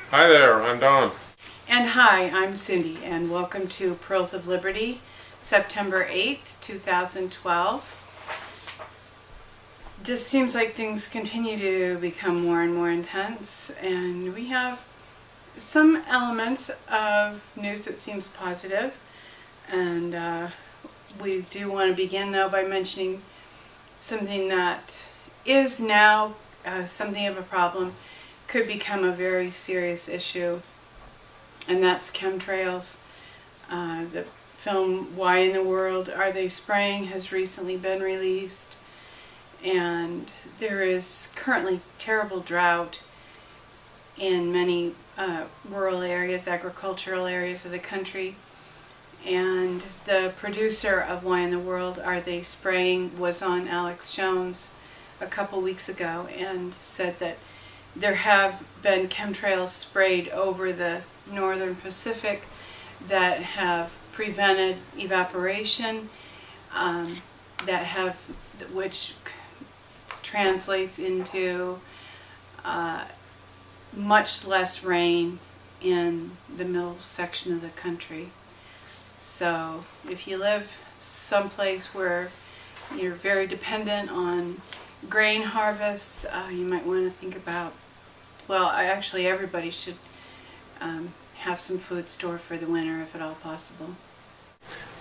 Hi there, I'm Don. And hi, I'm Cindy, and welcome to Pearls of Liberty, September 8th, 2012. Just seems like things continue to become more and more intense, and we have some elements of news that seems positive. And we do want to begin, though, by mentioning something that is now something of a problem, could become a very serious issue. And that's chemtrails. The film Why in the World Are They Spraying has recently been released, and there is currently terrible drought in many rural areas, agricultural areas of the country. And the producer of Why in the World Are They Spraying was on Alex Jones a couple weeks ago and said that there have been chemtrails sprayed over the northern Pacific that have prevented evaporation, which translates into much less rain in the middle section of the country. So if you live someplace where you're very dependent on grain harvests, you might want to think about, actually everybody should have some food stored for the winter if at all possible.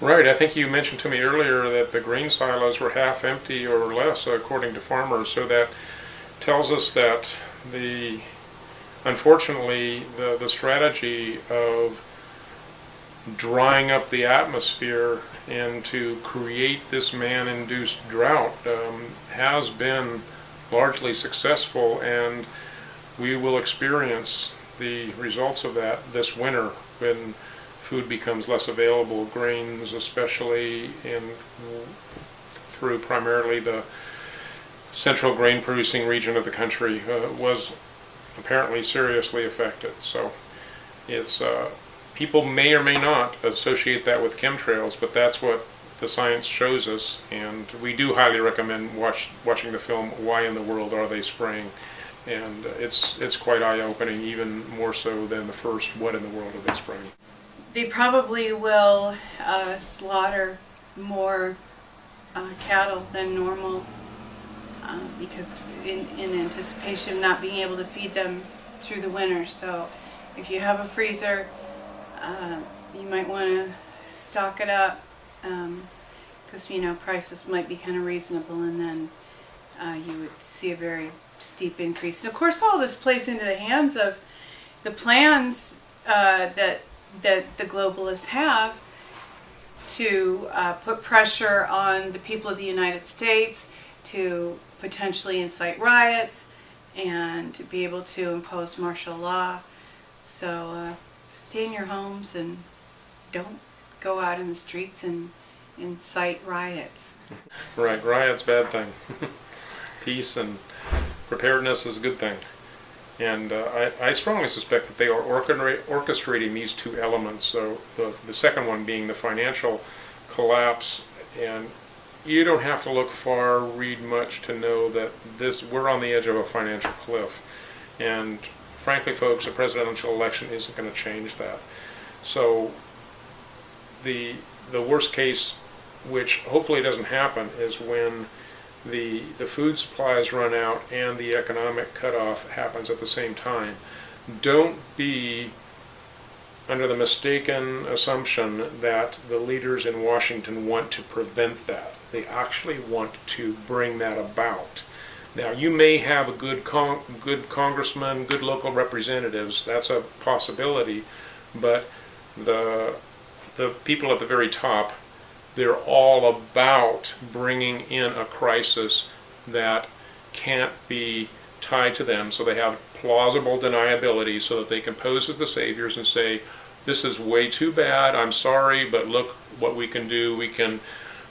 Right, I think you mentioned to me earlier that the grain silos were half empty or less according to farmers, so that tells us that unfortunately the strategy of drying up the atmosphere and to create this man-induced drought has been largely successful, and we will experience the results of that this winter when food becomes less available. Grains, especially through primarily the central grain producing region of the country, was apparently seriously affected. So it's people may or may not associate that with chemtrails, but that's what the science shows us, and we do highly recommend watching the film Why in the World Are They Spraying? And it's quite eye-opening, even more so than the first What in the World Are They Spraying? They probably will slaughter more cattle than normal because in anticipation of not being able to feed them through the winter. So if you have a freezer, you might want to stock it up because prices might be kind of reasonable, and then you would see a very steep increase. And of course, all this plays into the hands of the plans that the globalists have to put pressure on the people of the United States to potentially incite riots and to be able to impose martial law. So stay in your homes and don't go out in the streets and incite riots. Right, riot's a bad thing. Peace and preparedness is a good thing. And I strongly suspect that they are orchestrating these two elements. So the second one being the financial collapse, and you don't have to look far, read much to know that we're on the edge of a financial cliff. And frankly, folks, a presidential election isn't going to change that. So the worst case, which hopefully doesn't happen, is when the food supplies run out and the economic cutoff happens at the same time. Don't be under the mistaken assumption that the leaders in Washington want to prevent that. They actually want to bring that about. Now, you may have a good congressman, good local representatives, that's a possibility, but the people at the very top, they're all about bringing in a crisis that can't be tied to them, so they have plausible deniability so that they can pose as the saviors and say, this is way too bad, I'm sorry, but look what we can do. We can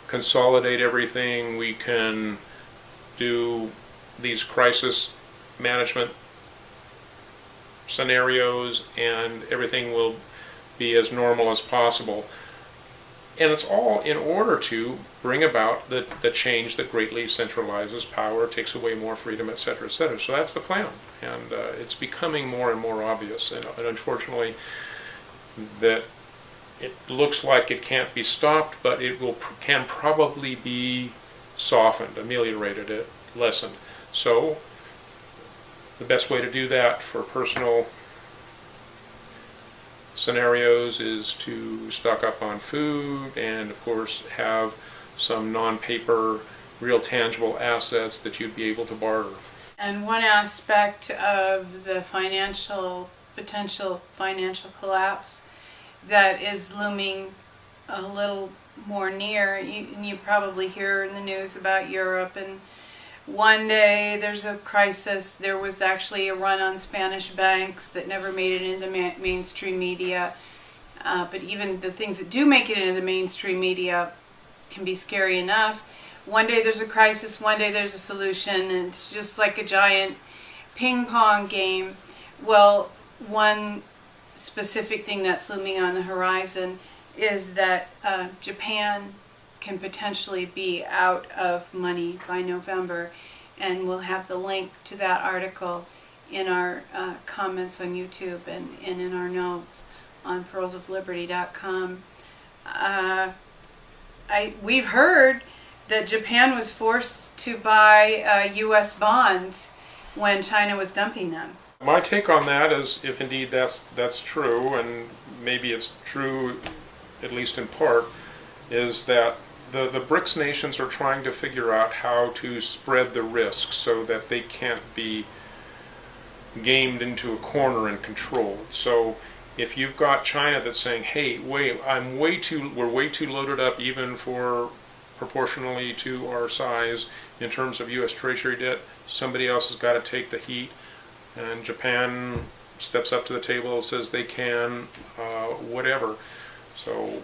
consolidate everything, we can do these crisis management scenarios, and everything will be as normal as possible. And it's all in order to bring about the change that greatly centralizes power, takes away more freedom, et cetera, et cetera. So that's the plan. And it's becoming more and more obvious. And unfortunately, that it looks like it can't be stopped, but it can probably be softened, ameliorated, lessened. So the best way to do that for personal scenarios is to stock up on food and, of course, have some non-paper, real tangible assets that you'd be able to barter. And one aspect of the potential financial collapse that is looming a little more near, you probably hear in the news about Europe, and one day there's a crisis. There was actually a run on Spanish banks that never made it into mainstream media. But even the things that do make it into the mainstream media can be scary enough. One day there's a crisis, one day there's a solution, and it's just like a giant ping pong game. Well, one specific thing that's looming on the horizon is that Japan can potentially be out of money by November, and we'll have the link to that article in our comments on YouTube and in our notes on pearlsofliberty.com. We've heard that Japan was forced to buy U.S. bonds when China was dumping them. My take on that is, if indeed that's true, and maybe it's true at least in part, is that the BRICS nations are trying to figure out how to spread the risk so that they can't be gamed into a corner and controlled. So if you've got China that's saying, hey, wait, we're way too loaded up even for proportionally to our size in terms of U.S. Treasury debt, somebody else has got to take the heat, and Japan steps up to the table, says they can, whatever. So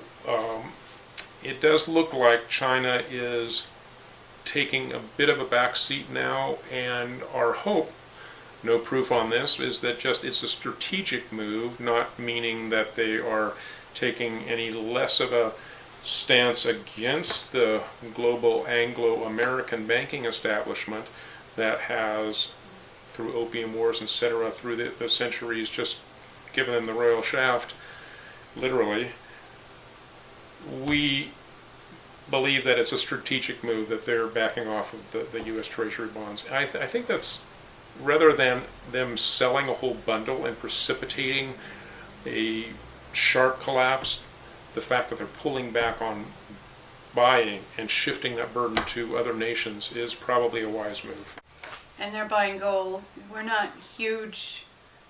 it does look like China is taking a bit of a back seat now, and our hope, no proof on this, is that just it's a strategic move, not meaning that they are taking any less of a stance against the global Anglo-American banking establishment that has, through opium wars, etc., through the centuries, just given them the royal shaft, literally. We believe that it's a strategic move, that they're backing off of the U.S. Treasury bonds. I think that's, rather than them selling a whole bundle and precipitating a sharp collapse, the fact that they're pulling back on buying and shifting that burden to other nations is probably a wise move. And they're buying gold. We're not huge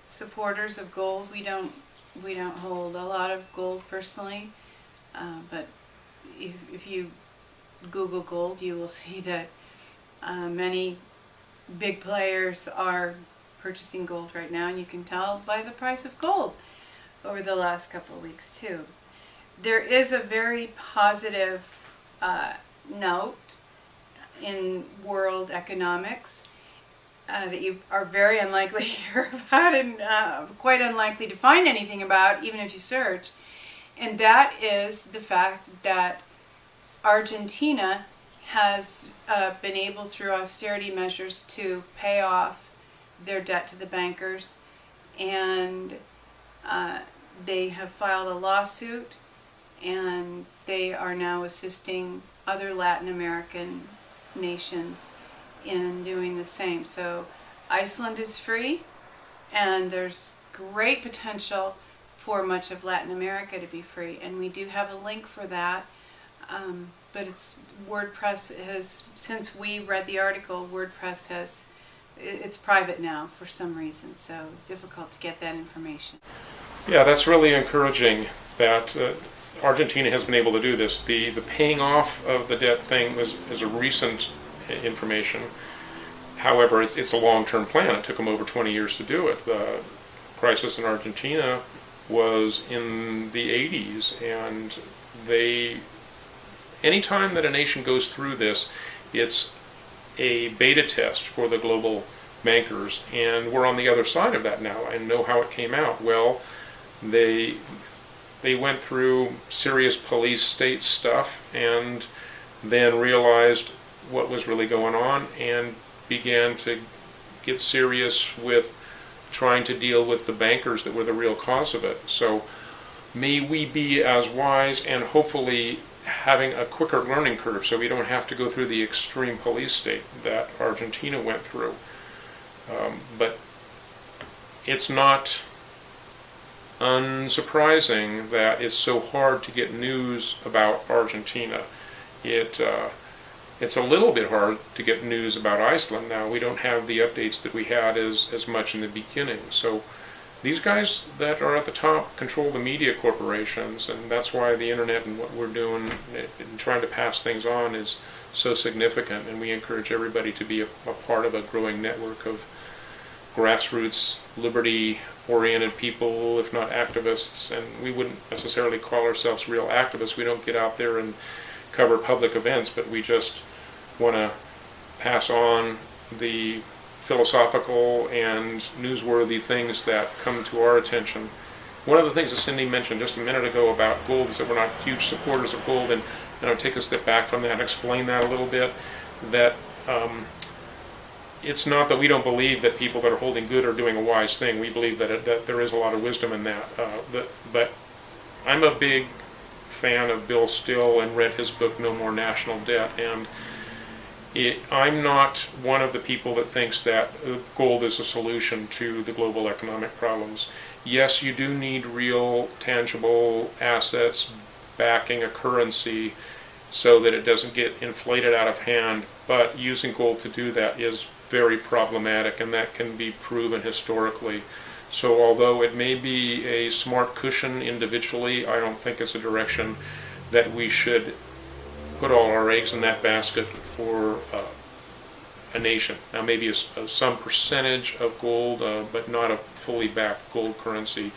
supporters of gold. We don't hold a lot of gold personally. But if you Google gold, you will see that many big players are purchasing gold right now, and you can tell by the price of gold over the last couple of weeks too. There is a very positive note in world economics that you are very unlikely to hear about, and quite unlikely to find anything about, even if you search. And that is the fact that Argentina has been able, through austerity measures, to pay off their debt to the bankers, and they have filed a lawsuit, and they are now assisting other Latin American nations in doing the same. So Iceland is free, and there's great potential for much of Latin America to be free, and we do have a link for that, but it's WordPress has, since we read the article, WordPress has, it's private now for some reason, so difficult to get that information. Yeah, that's really encouraging that Argentina has been able to do this. The paying off of the debt thing is a recent information. However, it's a long-term plan. It took them over 20 years to do it. The crisis in Argentina was in the 80s, and anytime that a nation goes through this, it's a beta test for the global bankers, and we're on the other side of that now and know how it came out. Well, they they went through serious police state stuff and then realized what was really going on and began to get serious with trying to deal with the bankers that were the real cause of it. So may we be as wise and hopefully having a quicker learning curve so we don't have to go through the extreme police state that Argentina went through. But it's not unsurprising that it's so hard to get news about Argentina. It's a little bit hard to get news about Iceland now. We don't have the updates that we had as much in the beginning. So these guys that are at the top control the media corporations, and that's why the internet and what we're doing and trying to pass things on is so significant. And we encourage everybody to be a part of a growing network of grassroots, liberty-oriented people, if not activists. And we wouldn't necessarily call ourselves real activists. We don't get out there and cover public events, but we just want to pass on the philosophical and newsworthy things that come to our attention. One of the things that Cindy mentioned just a minute ago about gold is that we're not huge supporters of gold, and I'll take a step back from that and explain that a little bit, that it's not that we don't believe that people that are holding good are doing a wise thing. We believe that there is a lot of wisdom in that. But I'm a big fan of Bill Still and read his book No More National Debt, and I'm not one of the people that thinks that gold is a solution to the global economic problems. Yes, you do need real, tangible assets backing a currency so that it doesn't get inflated out of hand, but using gold to do that is very problematic, and that can be proven historically. So although it may be a smart cushion individually, I don't think it's a direction that we should put all our eggs in that basket for a nation. Now maybe some percentage of gold, but not a fully backed gold currency.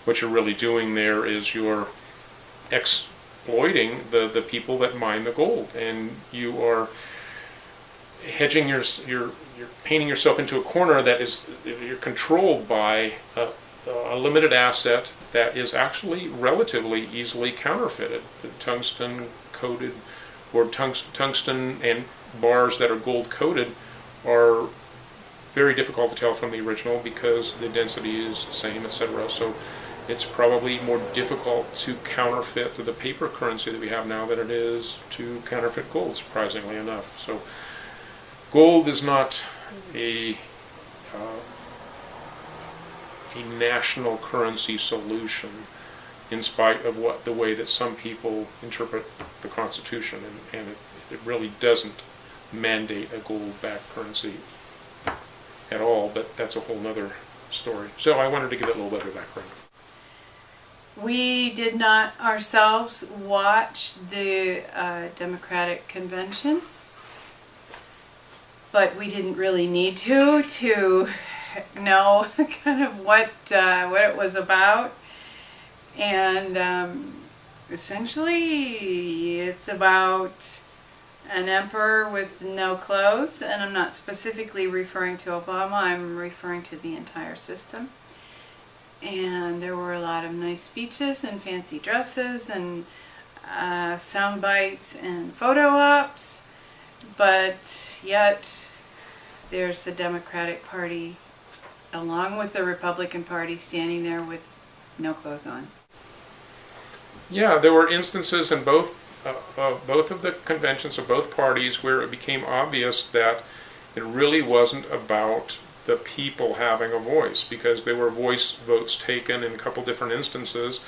What you're really doing there is you're exploiting the people that mine the gold, and you are hedging you're painting yourself into a corner that is, you're controlled by a limited asset that is actually relatively easily counterfeited. The tungsten coated or tungsten and bars that are gold coated are very difficult to tell from the original because the density is the same, etc. So it's probably more difficult to counterfeit the paper currency that we have now than it is to counterfeit gold, surprisingly enough. So gold is not a national currency solution, in spite of the way that some people interpret the Constitution, and it really doesn't mandate a gold-backed currency at all, but that's a whole nother story. So I wanted to give it a little bit of background. We did not ourselves watch the Democratic Convention, but we didn't really need to know kind of what it was about. And essentially it's about an emperor with no clothes, and I'm not specifically referring to Obama, I'm referring to the entire system. And there were a lot of nice speeches and fancy dresses and sound bites and photo ops, but yet there's the Democratic Party along with the Republican Party standing there with no clothes on. Yeah, there were instances in both of the conventions of both parties where it became obvious that it really wasn't about the people having a voice, because there were voice votes taken in a couple different instances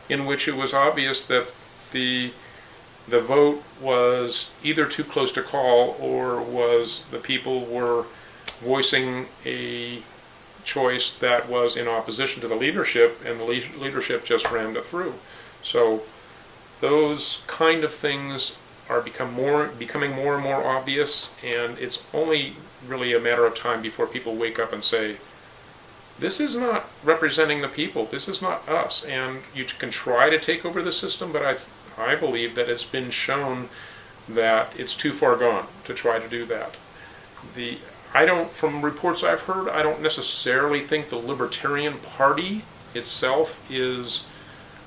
in which it was obvious that the vote was either too close to call, or was the people were voicing a choice that was in opposition to the leadership, and the leadership just rammed it through. So those kind of things are becoming more and more obvious, and it's only really a matter of time before people wake up and say, this is not representing the people, this is not us. And you can try to take over the system, but I believe that it's been shown that it's too far gone to try to do that. From reports I've heard, I don't necessarily think the Libertarian Party itself is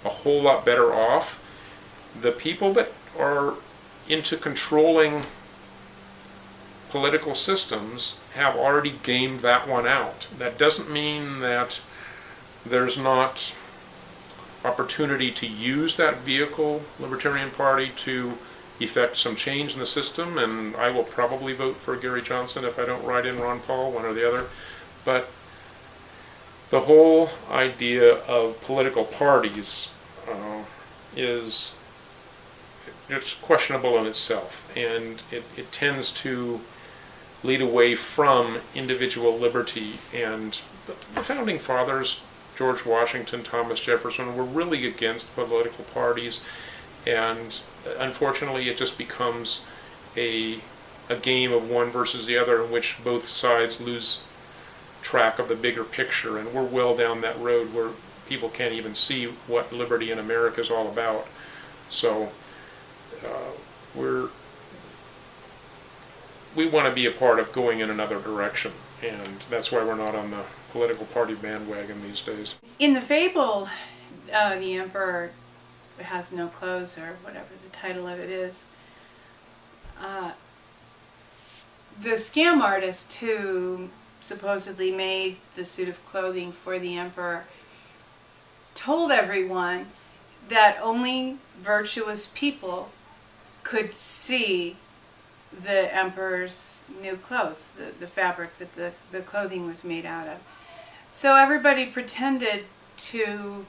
a whole lot better off. The people that are into controlling political systems have already gamed that one out. That doesn't mean that there's not opportunity to use that vehicle, Libertarian Party, to effect some change in the system, and I will probably vote for Gary Johnson if I don't write in Ron Paul, one or the other. But the whole idea of political parties is it's questionable in itself, and it tends to lead away from individual liberty. And the founding fathers, George Washington, Thomas Jefferson, were really against political parties, and unfortunately it just becomes a game of one versus the other in which both sides lose track of the bigger picture, and we're well down that road where people can't even see what liberty in America is all about. So we want to be a part of going in another direction, and that's why we're not on the political party bandwagon these days. In the fable, the emperor has no clothes, or whatever the title of it is. The scam artist who supposedly made the suit of clothing for the emperor told everyone that only virtuous people could see the emperor's new clothes, the fabric that the clothing was made out of. So everybody pretended to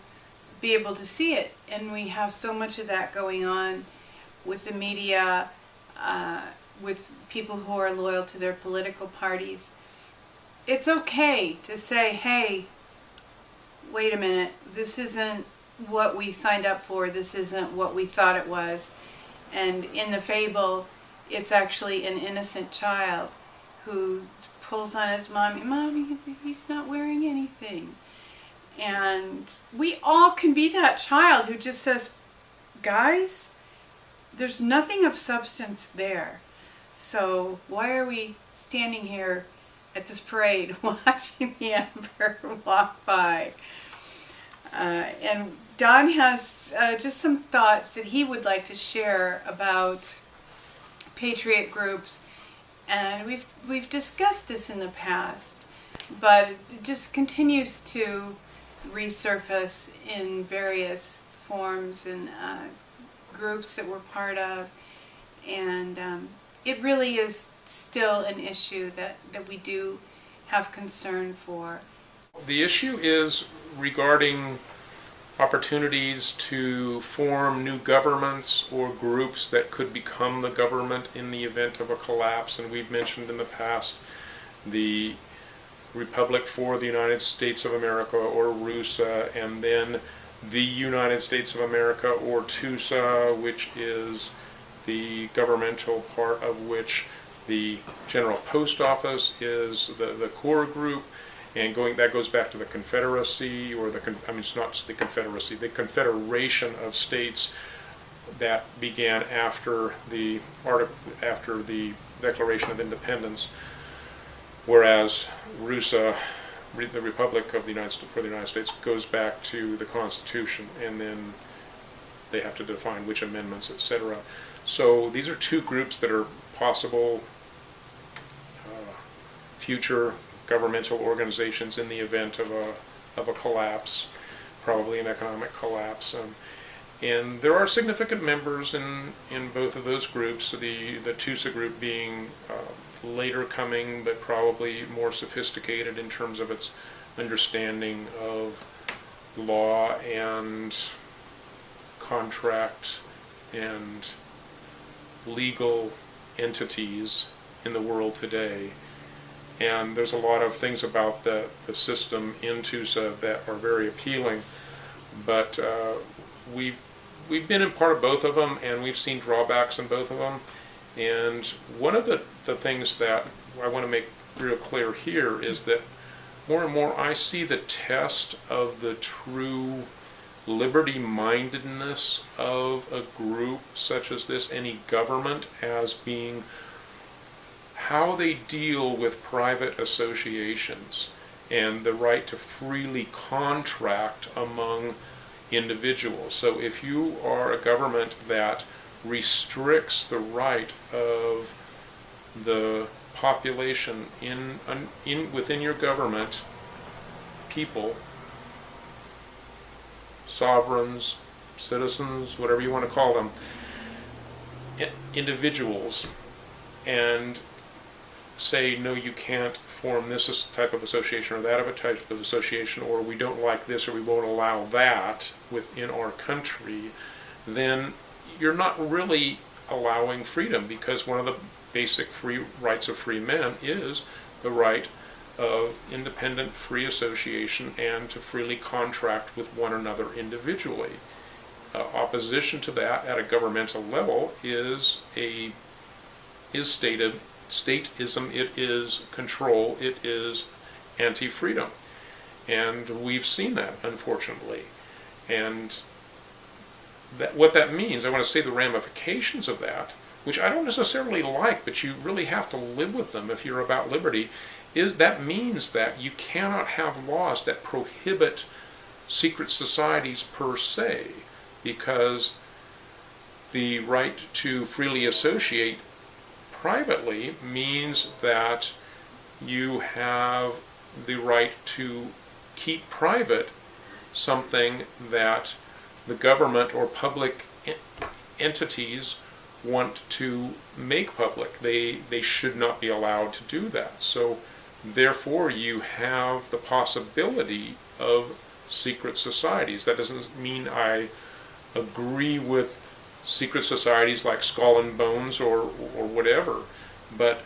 be able to see it, and we have so much of that going on with the media, with people who are loyal to their political parties. It's okay to say, hey, wait a minute, this isn't what we signed up for, this isn't what we thought it was. And in the fable, it's actually an innocent child who pulls on his mommy, "Mommy, he's not wearing anything." And we all can be that child who just says, guys, there's nothing of substance there. So why are we standing here at this parade watching the emperor walk by? And Don has just some thoughts that he would like to share about Patriot Groups, and we've discussed this in the past, but it just continues to resurface in various forms and groups that we're part of, and it really is still an issue that we do have concern for. The issue is regarding opportunities to form new governments or groups that could become the government in the event of a collapse. And we've mentioned in the past the Republic for the United States of America, or RUSA, and then the United States of America, or TUSA, which is the governmental part of which the General Post Office is the core group. And that goes back to the Confederacy, or it's not just the Confederacy, the Confederation of States that began after the Declaration of Independence, whereas RUSA, the Republic of the United States, for the United States, goes back to the Constitution, and then they have to define which amendments, etc. So these are two groups that are possible future governmental organizations in the event of a collapse, probably an economic collapse. And there are significant members in both of those groups, the TUSA group being later coming, but probably more sophisticated in terms of its understanding of law and contract and legal entities in the world today. And there's a lot of things about the system in TUSA that are very appealing, but we've been in part of both of them, and we've seen drawbacks in both of them. And one of the things that I want to make real clear here is that more and more I see the test of the true liberty-mindedness of a group such as this, any government, as being how they deal with private associations and the right to freely contract among individuals. So if you are a government that restricts the right of the population within your government, people, sovereigns, citizens, whatever you want to call them, individuals, and say, no, you can't form this type of association or that type of association, or we don't like this or we won't allow that within our country, then you're not really allowing freedom, because one of the basic free rights of free men is the right of independent free association and to freely contract with one another individually. Opposition to that at a governmental level is statism, it is control, it is anti-freedom. And we've seen that, unfortunately. And what that means, I want to say the ramifications of that, which I don't necessarily like, but you really have to live with them if you're about liberty, is that means that you cannot have laws that prohibit secret societies per se, because the right to freely associate privately means that you have the right to keep private something that the government or public entities want to make public. They should not be allowed to do that. So therefore you have the possibility of secret societies. That doesn't mean I agree with secret societies like Skull and Bones or whatever, but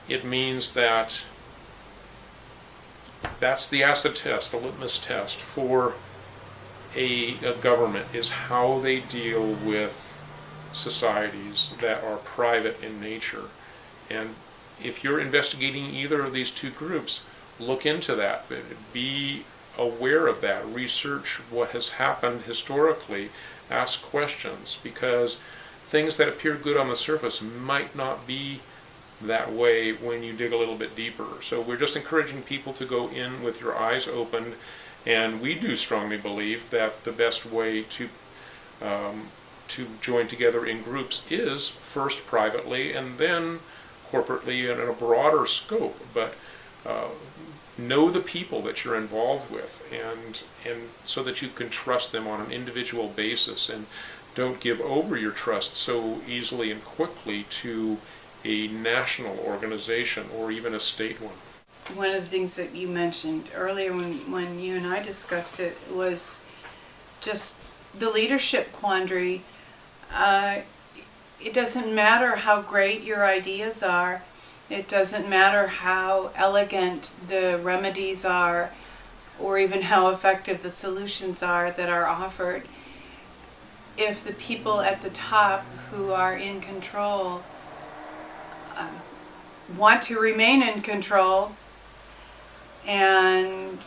it means that that's the acid test, the litmus test for a government, is how they deal with societies that are private in nature. And if you're investigating either of these two groups, look into that. Be aware of that. Research what has happened historically. Ask questions, because things that appear good on the surface might not be that way when you dig a little bit deeper. So we're just encouraging people to go in with your eyes open, and we do strongly believe that the best way to join together in groups is first privately and then corporately and in a broader scope. But know the people that you're involved with, and so that you can trust them on an individual basis, and don't give over your trust so easily and quickly to a national organization or even a state one. One of the things that you mentioned earlier when you and I discussed it was just the leadership quandary. It doesn't matter how great your ideas are. It doesn't matter how elegant the remedies are, or even how effective the solutions are that are offered. If the people at the top who are in control want to remain in control and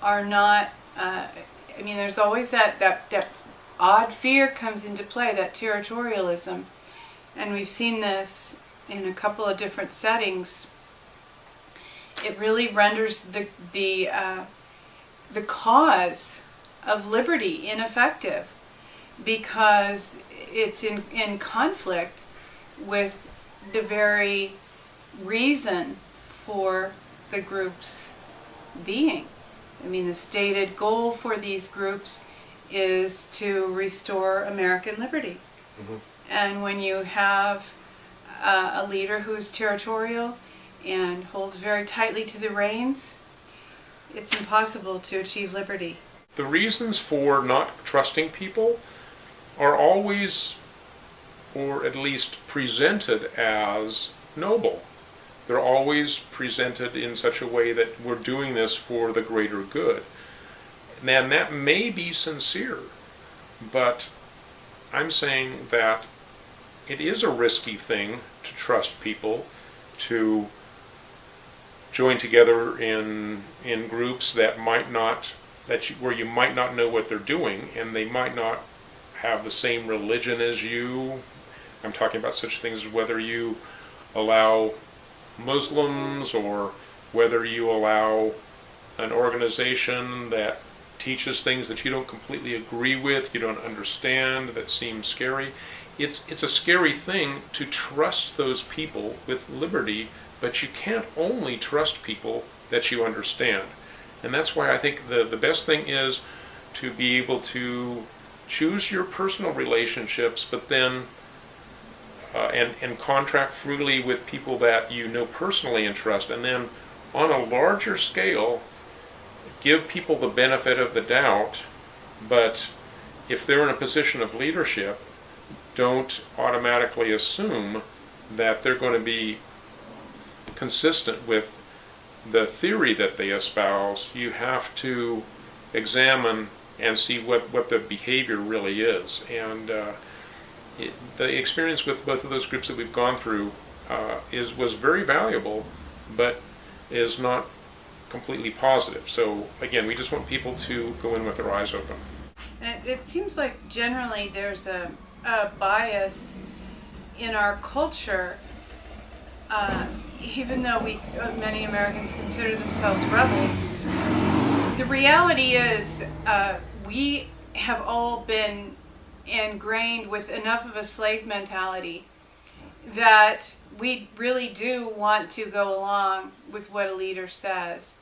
are not, there's always that odd fear comes into play, that territorialism. And we've seen this in a couple of different settings. It really renders the cause of liberty ineffective, because it's in conflict with the very reason for the group's being. The stated goal for these groups is to restore American liberty. Mm-hmm. And when you have a leader who's territorial and holds very tightly to the reins, it's impossible to achieve liberty. The reasons for not trusting people are always, or at least presented as, noble. They're always presented in such a way that we're doing this for the greater good. And that may be sincere, but I'm saying that it is a risky thing to trust people, to join together in groups that where you might not know what they're doing, and they might not have the same religion as you. I'm talking about such things as whether you allow Muslims, or whether you allow an organization that teaches things that you don't completely agree with, you don't understand, that seems scary. It's a scary thing to trust those people with liberty, but you can't only trust people that you understand. And that's why I think the best thing is to be able to choose your personal relationships, but then and contract freely with people that you know personally and trust, and then on a larger scale give people the benefit of the doubt, but if they're in a position of leadership, don't automatically assume that they're going to be consistent with the theory that they espouse. You have to examine and see what the behavior really is. And the experience with both of those groups that we've gone through was very valuable, but is not completely positive. So again, we just want people to go in with their eyes open. And it seems like generally there's a bias in our culture, even though many Americans consider themselves rebels. The reality is we have all been ingrained with enough of a slave mentality that we really do want to go along with what a leader says.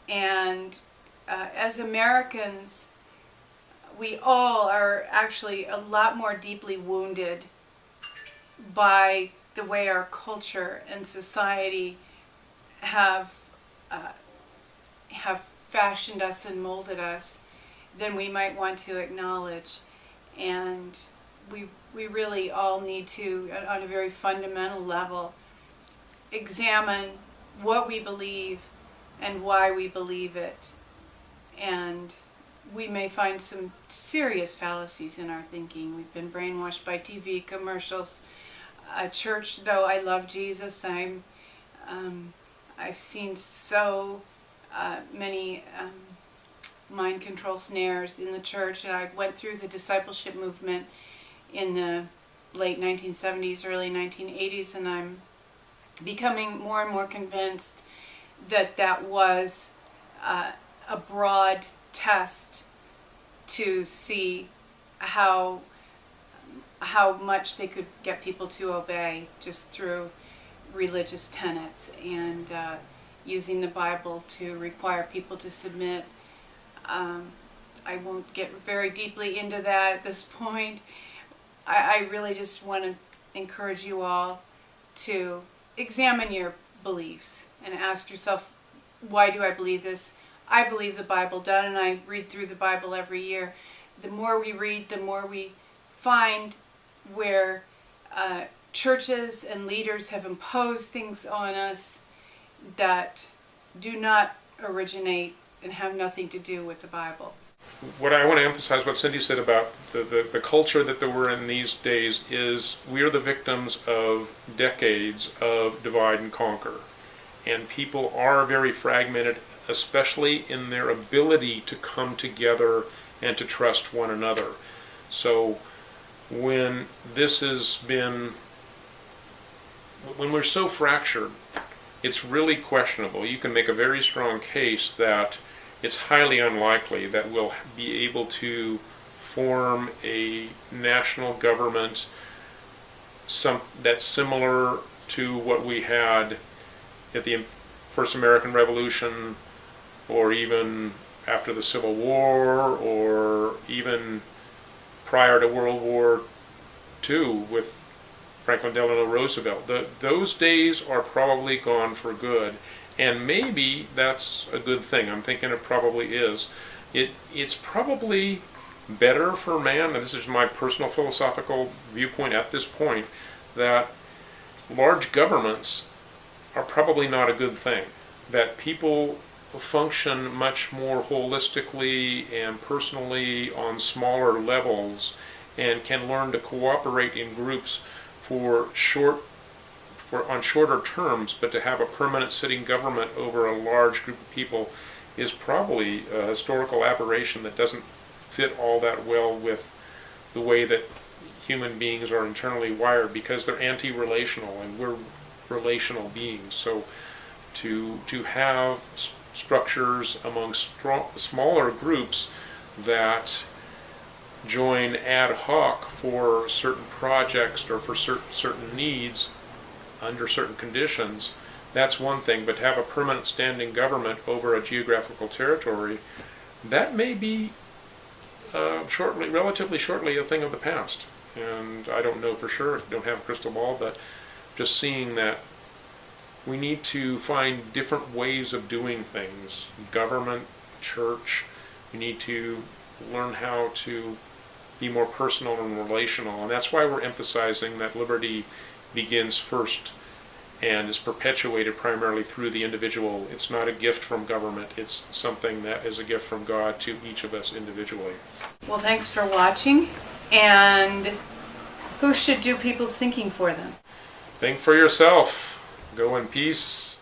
And as Americans, we all are actually a lot more deeply wounded by the way our culture and society have fashioned us and molded us than we might want to acknowledge. And we really all need to, on a very fundamental level, examine what we believe and why we believe it. And we may find some serious fallacies in our thinking. We've been brainwashed by TV commercials. Church, though I love Jesus, I've seen so many mind control snares in the church, and I went through the discipleship movement in the late 1970s, early 1980s, and I'm becoming more and more convinced that that was a broad test to see how much they could get people to obey just through religious tenets and using the Bible to require people to submit. I won't get very deeply into that at this point. I really just want to encourage you all to examine your beliefs and ask yourself, why do I believe this? I believe the Bible does, and I read through the Bible every year. The more we read, the more we find where churches and leaders have imposed things on us that do not originate and have nothing to do with the Bible. What I want to emphasize, what Cindy said about the culture that we're in these days, is we are the victims of decades of divide and conquer. And people are very fragmented, especially in their ability to come together and to trust one another. So when we're so fractured, it's really questionable. You can make a very strong case that it's highly unlikely that we'll be able to form a national government that's similar to what we had at the first American Revolution, or even after the Civil War, or even prior to World War II with Franklin Delano Roosevelt. Those days are probably gone for good, and maybe that's a good thing. I'm thinking it probably is. It's probably better for man, and this is my personal philosophical viewpoint at this point, that large governments are probably not a good thing. That people function much more holistically and personally on smaller levels and can learn to cooperate in groups on shorter terms, but to have a permanent sitting government over a large group of people is probably a historical aberration that doesn't fit all that well with the way that human beings are internally wired, because they're anti-relational and we're relational beings. So to have structures among smaller groups that join ad hoc for certain projects or for certain needs under certain conditions, that's one thing. But to have a permanent standing government over a geographical territory, that may be relatively shortly, a thing of the past. And I don't know for sure, I don't have a crystal ball, but just seeing that we need to find different ways of doing things. Government, church, we need to learn how to be more personal and relational. And that's why we're emphasizing that liberty begins first and is perpetuated primarily through the individual. It's not a gift from government. It's something that is a gift from God to each of us individually. Well, thanks for watching. And who should do people's thinking for them? Think for yourself. Go in peace.